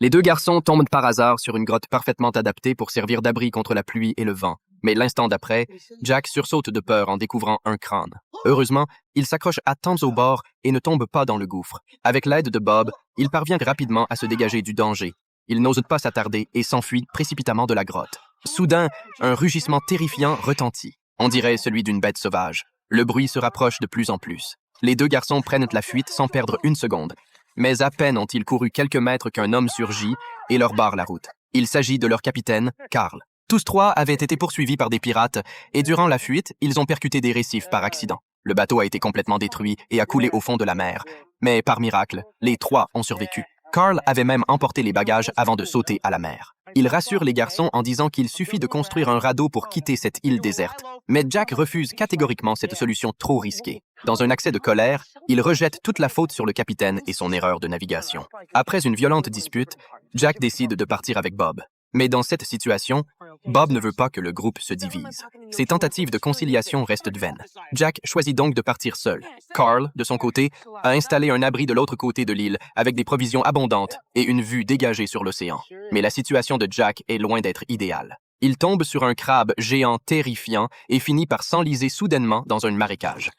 Les deux garçons tombent par hasard sur une grotte parfaitement adaptée pour servir d'abri contre la pluie et le vent. Mais l'instant d'après, Jack sursaute de peur en découvrant un crâne. Heureusement, il s'accroche à temps au bord et ne tombe pas dans le gouffre. Avec l'aide de Bob, il parvient rapidement à se dégager du danger. Il n'ose pas s'attarder et s'enfuit précipitamment de la grotte. Soudain, un rugissement terrifiant retentit. On dirait celui d'une bête sauvage. Le bruit se rapproche de plus en plus. Les deux garçons prennent la fuite sans perdre une seconde. Mais à peine ont-ils couru quelques mètres qu'un homme surgit et leur barre la route. Il s'agit de leur capitaine, Carl. Tous trois avaient été poursuivis par des pirates et durant la fuite, ils ont percuté des récifs par accident. Le bateau a été complètement détruit et a coulé au fond de la mer. Mais par miracle, les trois ont survécu. Carl avait même emporté les bagages avant de sauter à la mer. Il rassure les garçons en disant qu'il suffit de construire un radeau pour quitter cette île déserte. Mais Jack refuse catégoriquement cette solution trop risquée. Dans un accès de colère, il rejette toute la faute sur le capitaine et son erreur de navigation. Après une violente dispute, Jack décide de partir avec Bob. Mais dans cette situation, Bob ne veut pas que le groupe se divise. Ses tentatives de conciliation restent vaines. Jack choisit donc de partir seul. Carl, de son côté, a installé un abri de l'autre côté de l'île avec des provisions abondantes et une vue dégagée sur l'océan. Mais la situation de Jack est loin d'être idéale. Il tombe sur un crabe géant terrifiant et finit par s'enliser soudainement dans un marécage.